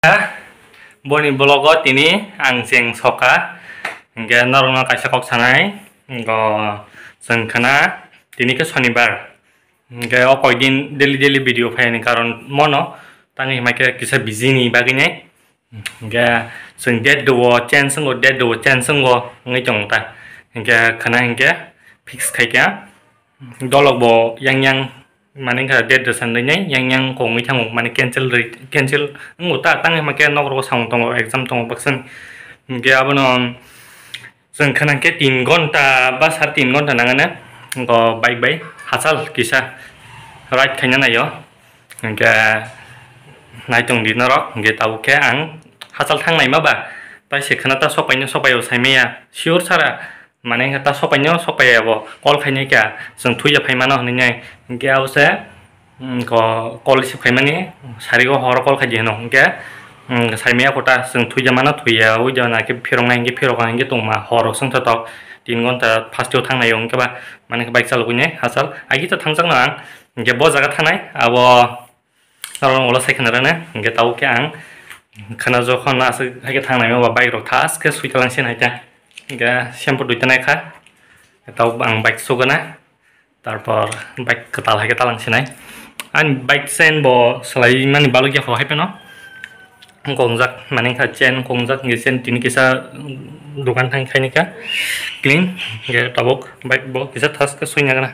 Boni blogot ini angseng soka hingga normal kaisa kok sanai go sengkana ini ke shonibar hingga okoi din daily video fayani karon mono tangi make kisa busy ni bagine hingga seng dead do chen seng go ngai jong ta hingga kana hingga fix khaika dolog bo yang माने का डेट संदे yang kongi thang माने cancel nguta tang ma ke nok ro sang tong exam tong baksan ge abono जों खना के 3 घंटा बा 3.5 घंटा नांगना को बाइक बाइ हासाल किसा राइट खायना नायो के नायतों दिना रक गे ताउ के आं हासाल थांनाय माबा ताइ सेखना ता सपायो साइमेया सियोर सारा माने ता सपायाबो कल खायनाय का जों थुया फायमानो हनैनाय के आवसे को कल से फायमाने सारिगो हर कल खायदि हनो के साइमेया कोटा जों थुया मानो थुया उ जना के फिरंनाय के फिरंनाय के तंमा हर जों ता 3 घंटा फास्टआव थांनाय के बा माने बाइक चालुगुने हासाल आगि ता थांजांना आं के ब जागा थानाय आबो नरम ओला साइखनाराने के ताउ के आं खना जखन आसो हागे थांनाय माबा बाइक रो थास के सुइतलांसिन हायता के শ্যাম্পু দুইটা নাই খা এটাও আং বাইক সোগনা তারপর বাইক কতাল হাগে তালাংছি নাই আন বাইক চেন ব সলাই মানে বালুকিয়া হহাই পেন গংজাক মানে খা চেন গংজাক গেছেন তিনি কিসা দোকান থাং খাইনিকা ক্লিন গে তাবক বাইক ব কিসা থাসকে সুইনাগনা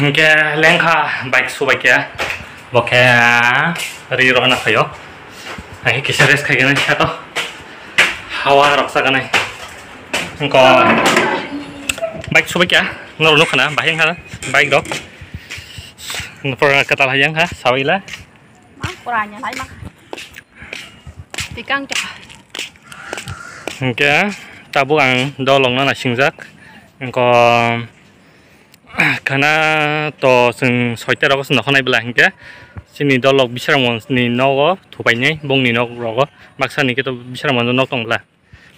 Hingga lengkah baik subaiknya, bokeh riro anak kayo. Ayo kisah res kayak gini sih hawa raksa kan nih. Engkau Baik sobat ya, nol kana bahayang ha, baik dok. Pernah ketal hayang ha, sawila. Mak kurangnya lagi mak. Tikang cak. Engke tabu ang dolong na singjak. Engko kana to sing soite rogo sing nokhnai bela engke sini dolok bisramon ni nogo thupainai bongni nog rogo maksani ke to bisramon nok tong bela.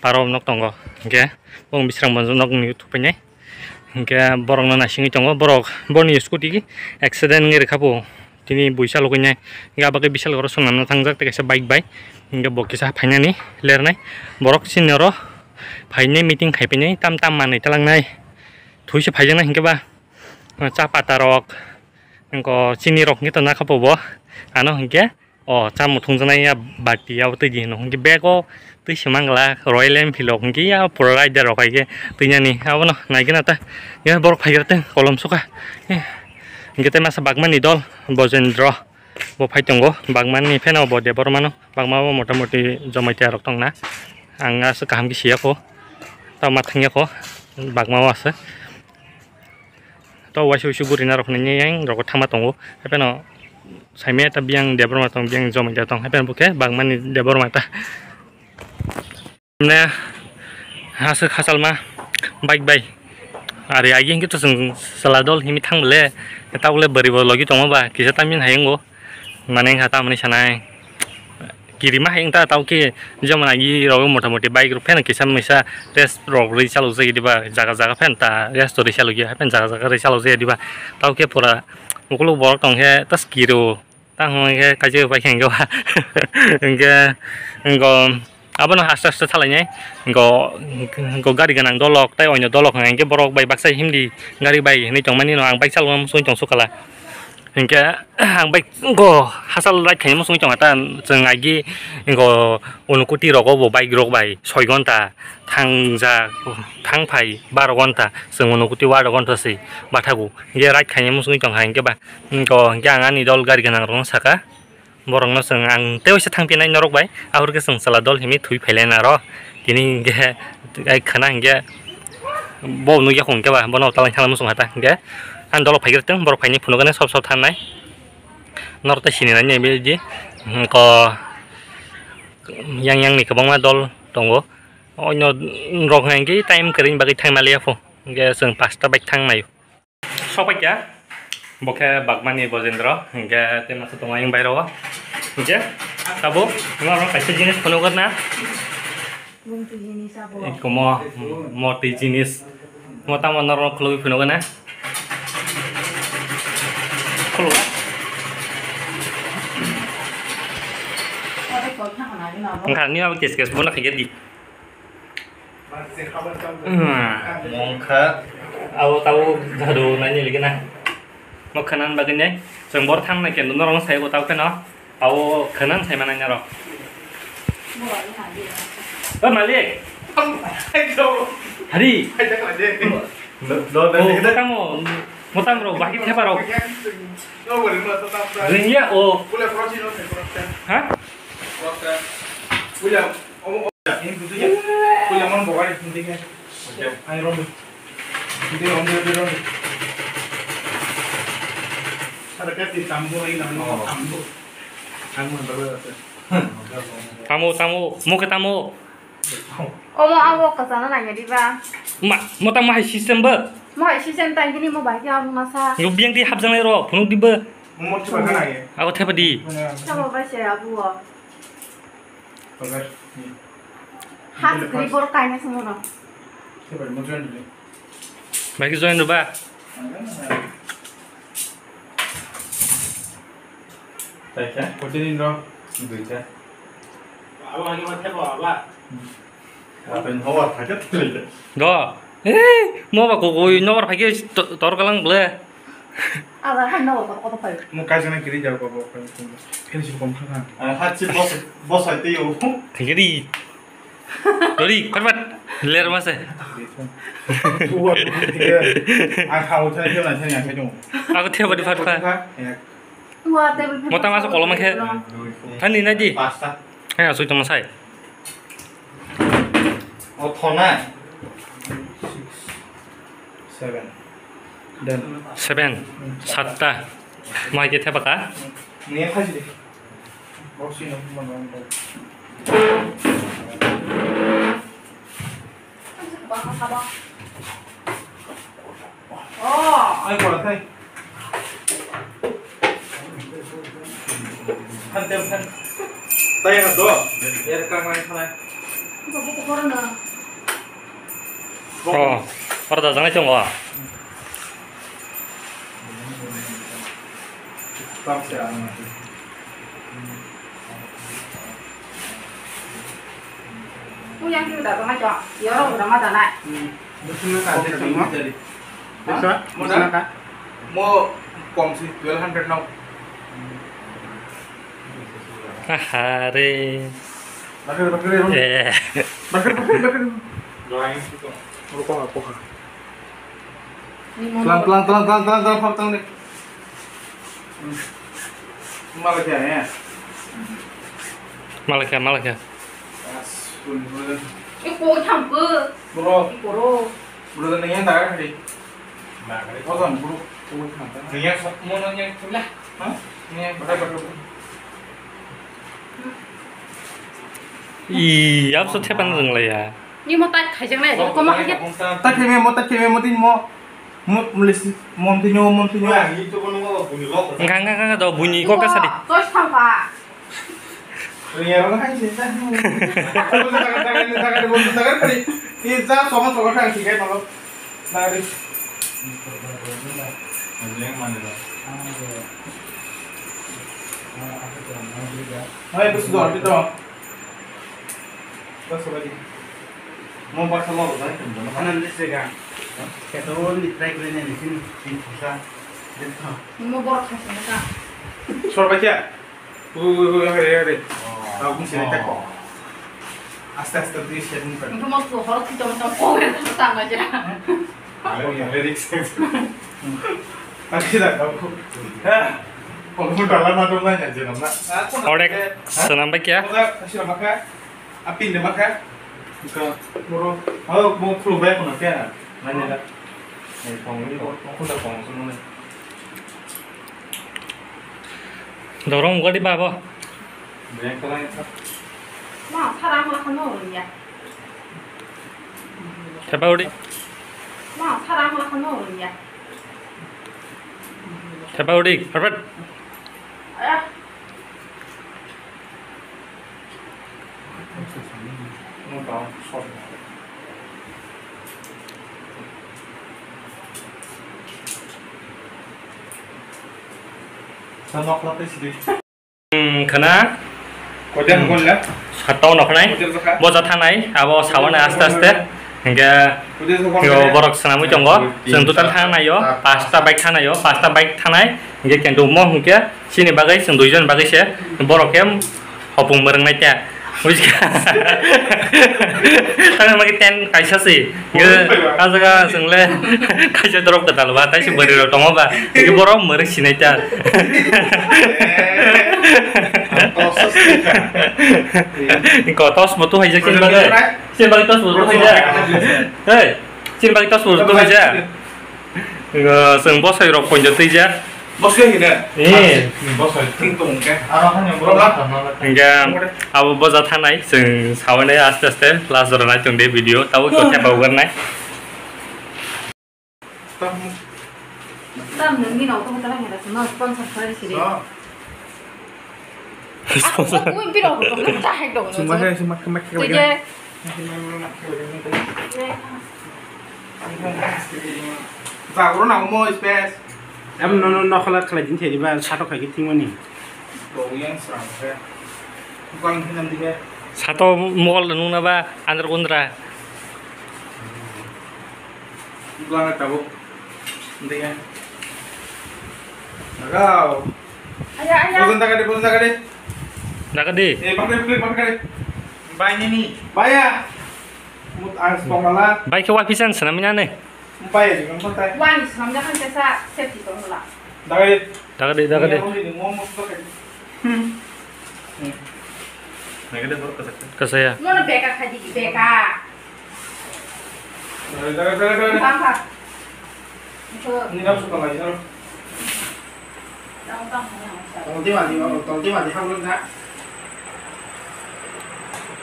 Paro nok tongo engke bong bisramon nok ni thupainai. Engke borong na singi tongo borok boni scooty ki accident ngir khapo. Tini buisa logonya enggak pakai bisa loro sonana tangjak te kaisa bike bike enggak bokisa phainani lernai borok sinoro phainai meeting khaipenai tam tam manai talangnai thuise phaijana hingke ba cha pata rok engko chini rok ngito na khapobo ano hingke o chamu thungjanai ya bati ya tei di no hingke bego tei semangla Royal Enfield hingke ya pro rider rok haike teinyani abono naigena ta ya borok phaigerte kolom suka Kita masa bagman idol bojendro bo phaitongo bagman ni fena bo de bormano bagma bo motamoti jomai tiarok tong na anga se kaham ki sia ko ta mathangya ko bagma wase to wasu sugurina rok ni yang rok thama tongo hepeno saime ta biang de borma tong biang jomai ta tong hepen buke bagman ni de borma ta ne hase khasalma baik baik Ari agi gitu seladol himi thang bele kita boleh beri lagi tong ba kisa tamin hayang go maneng hata mani sanai kirima hayang ta tau ki jaman agi rogo motamoti bike ru pen kisa misa res rog ri chalu jai diba jaga jaga pen ta res tori chalu gi pen jaga jaga ri chalu jai diba tau ke pura ukulu borok tong he tas kiro tang he kaje ba heng go engko Abang hasta salahnya, engkau gari ganang dolok, tapi onyo dolok engke borok bayi baksa himdi gari bayi ini cuma ini ang bayi salu musuh cong sukala, engke ang bayi engkau hasal lagi kayaknya musuh cong ata cengagi engkau unukuti roko bo bayi rok bayi, soi gonta, tang pai, bar gonta, seng unukuti war gonta sih, bataku, engke lagi kayaknya musuh cong engke ba, engkau jangan idol gari ganang rong saka. Borong no seng ang teo se thang pinai norok bai ahur ke seng saladol himi thui phailena ro kini ge ai khana ge bo nu ya khong ke ba bono talang thalam sung hata ge an dolok phaigir teng borok phaini phuno gane sob sob thanai norta sini nai be ji ko yang ni kabang ma dol tongo onyo rok hang ge time kering bagi thang malia pho ge seng pasta bai thang mai sobai ya Boke bagmani bojendro hingga tema satu mayang bayro hingga tabu ngomong kasih jenis penuh karena iku mau ti jenis mau tamu normal keluar penuh karena keluar enggak ini apa kes bola kayak di mongka tahu jadu nanya lagi nah mau kanan bagiannya, sembor tham nak kian orang saya tahu kan, tahu kanan saya mana nyarok. Oh Malik, hari, oh kamu, mau tahu bagi siapa rok? Ringnya oh, hah? Ini butuhnya, punya mana bawa ini pentingnya, ayo rondu, ini rondu. Harga ditambah lagi namanya tamu mau ketemu mau aku kesana nanya di bang mau tamu hai sistem ber mau hai sistem tadi ini mau baca aku masa biang di hab jangan ero penuh di ber mau coba kan lagi aku tiap di coba baca ya bu has ribor kayaknya semua coba mau join dulu bagi join dulu ba Baiklah, kucing dong, baca. Abang lagi mau tebak apa? Apa yang hawa pakai tuh? Go, mau apa kau nomor pakai tor kalang boleh? Ada kan nomor apa pakai? Mau kasih nak kiri jauh apa? Kiri sih komplain. Hati bos itu yo. Kiri. Dori, permat. Ler mas. Buat dia. Aku tahu dia nanti yang kayak Aku tiap di fatwa. Wah, tebel. Mau tahu masuk kolom ke? Tadi nanti. Pasta. Asuk teman saya. Oh, thona. 7 dan 7 7다 뭐 이게 해볼까? ini apa sih boxing mana Oh, ayo kalau tay kan tay yang dua ya rekam main sana 이거 먹고 걸어놔. 바로 다 정했던 거야. 박스 안 그냥 지금 나도 하죠. 여러 번 하잖아. musim kan jadi mau komsi 1200 now 하하래. bakar 예. doain itu lupa apa Ini mau pelan potong deh malah ya 말라야. 이거 참그 bro 이거로 bro nanya tak hari oh kan bro nanya mau nanya lah nanya bakar 이 앞서 태반는 거야. 이거 뭐 딱 가정래. 이거 뭐 하게. tak keme mo tin mo melis mom tinyo itu kan mo bunilok enggak 너 문이 이거 까사리. 또 시탐과. Iya, orang kan cinta. Tangan kali. Kita sama kan tiga kalau lari. Yang mana dah? Hai, bos dua itu. Bos lagi. Mau pas sama apa kan? Kanan di sini. Ketua di track ini di sini bisa. 이거 뭐 하시니까. Suara baca. Hari. Aku sini teko. Aste di sini kan. 이거 뭐 허락 좀 꼬에 taan 거지. Lirik. Akhirnya aku. Kamu dalam atau nanya aja nama. 어렉 스남백이야? Kasih nama kak. Apin deh maka. Bukan muro. Oh mau flu baik pun ya. Nanya dah. Nih kamu ini kok udah kamu semua. 너랑 거리 봐봐. Banyak kalian. 막 사랑을 하는 어른이야. 해봐 우리. 막 사랑을 하는 어른이야. 해봐 우리. 알바. 야, Mau tahu soal. Sanok lapis di. 그나 Kodan kolla. 갔다 온 어프나이. 뭐 자타나이. 아버 사원에 아스타스테. 그러니까 이거 버럭 스나무 정거. 전 토탈 타나요. 파스타 바이크 타나요. 파스타 바이크 타나이. 이게 캔도 뭐 그게 신이 바가이 전 두이전 바가이세. 버럭에 허풍 머릉나이자. 우지가 tangan lagi ten kaisa sih nge asaga sengle kaisa drop kata lo bata sih beri lo tomo ba ini borong merek sini aja ini kotos butuh aja sin bagi tos butuh aja hei sin bagi tos butuh aja 이거 생보스 이렇게 본적 뜨자 Bosnya gini. 예. Bos tingtung ke. Arahannya berapa? 그러니까 아버 버자 타나이 ซึ่ง 4월에 아스테스테 플러스로 나중에 비디오 타고 또 해봐 오거나 땀 능기 나오고 그러다 해라. 너 스폰서 버리시리. 스폰서 아, 뭐 필요 없어. 다 해도. Cuma 이제 Và nó nào mua space. Em nó không là cái gì thì ba sát cái tiếng mà nè. Đồ yang serang ke. Bukan hilang tiga. 사도 먹을 누나 봐 안들 군드라 Bukan tahu. Tiga. Nagao. 아야. Bosan tak ada. 나가디 Pakai. Bayarnya nih. Bayar. Mut as pengala. 바이크 와피센 스나미냐네 Bayar juga kontak. 완이 남자한테 사 세트 동물아. Dagat. 나가디 Ngomong pakai. Nagade baru kesak. 그래서야 너는 배가 가지기 배가. Dagat. 방파. Ini kamu suka nggak sih? Tolong tiba di hang nak.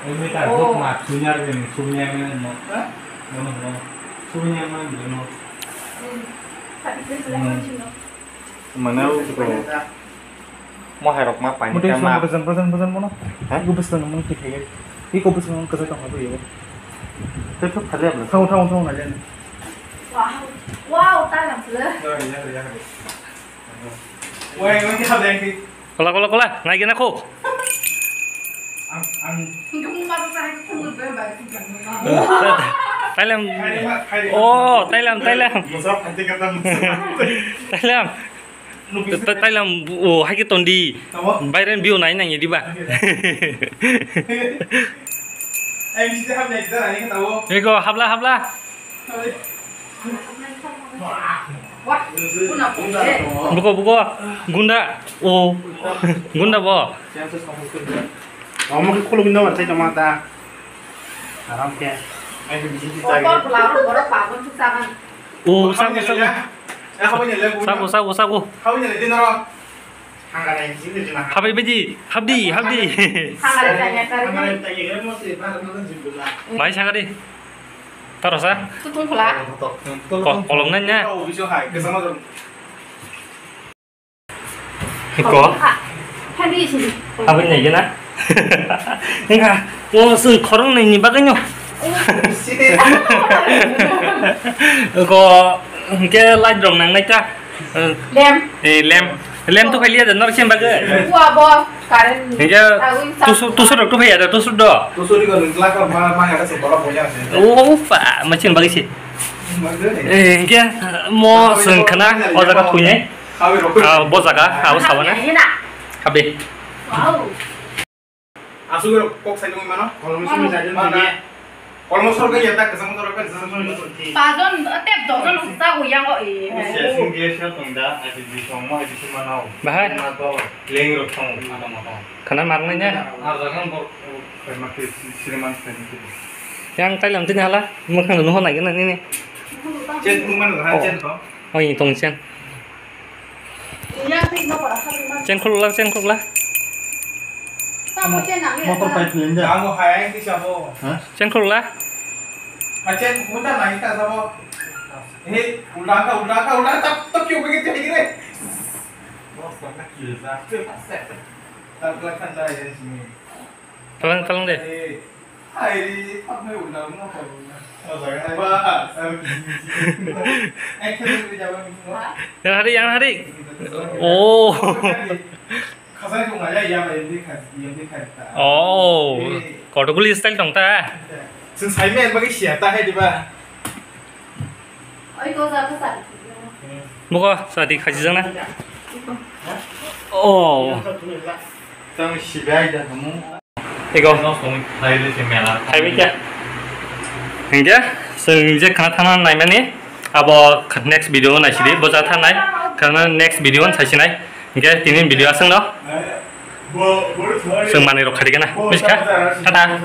Ini kan untuk matunya ini, sunya mana mau? Mau, sunya mana mau? Mana itu? Mau herok apa ini? Mungkin semua pesan mana? Gue pesan mana kita ya? Gue pesan ke sana apa ya? Tetap kalian lah. Tahu aja. Wow, tay làm sữa. Wah, ini kita yang di. Kola, naikin aku. Không bao giờ anh không được về bài thì chẳng nó. Thailand. Oh, Thailand. Musab nanti kata musab. Thailand. Oh, hai cái tuần đi. Bayern view này này đi ba. Em chỉ hấp này ra này tahu. Ini kok habla. What? Buko. Gunda. Oh. Gunda bo. Mau kalau minum saya cuma ta. Haram ke. Con của lão nó có đọc bảo con chúng ta ăn. Oh, Kamu nyala aku. sabu. Kamu nyala di naro. Hang ada yang sini cuma. Habis beji. Habdi. Hàng này là nhà Hang ada cái yang tanya kan mesti pada nonton judulnya. Baik sekali. Terus ah. tôi không lá. Kolom nanya. Tahu bisa hai, kesama dong. Có. Hay đi chị. Habis này chứ nè. Enggak. Mau sừng korong này nhìn bác ấy nhở. Có cái light drum năng này cha. Đem. Lem tu phải lihat nó xem bác ấy. Wah, bo. Karen. Enggak. Tusuk dok tu phải ada tusuk dok. Tu suri kalau ngelak kan mah ada sekolah punya sih. Oh, pak macam bagi sih. Enggak. Mau sừng kena ozaga punya. Kamu rokok. Bozaga, harus sawana. Habis. Wow. Asuh kok saya cuma mana? Kalau musim saja mana? Kalau mau sorga ya tak kesama sorga kesama. Bà John tiếp tổ cho nó ra của yang gọi. Bahaya. Kena marahnya. Yang Thailand tu nyala. Mungkin lu nuhon lagi ni. Chen tu mana kan chen kau? Oh, ini tong chen. Yang thích nó bảo là không. Chen khul lah. Tao có trên nào Motor pakai ninja. Jangan mau hai yang siapa? Chen khul lah. Macam mudah lah kita sama. Ini udah tak kau begitu ini. Bos nak kira tak belakang dah yang sini. Tolong deh. Hai, apa udah mau kau? Bah, Yang hari. Oh. Kasar tu ngaya yang ini kan. Oh. Kau tu kulit style dong ta. Sen saya main bagi siapa hai di ba? Ôi cô ra có sẵn. Buka, saat ini kasih sana. Oh. Tang sibai dah kamu. Iko. Hai le si mela. Hai bây giờ. Nghe sừng je kana thana nai mani. Abo next video nai sidi boza thanai. Karena next video nai sini. Nghe tinin video asing no. Sừng mani rok khari kana. Miska. Tada.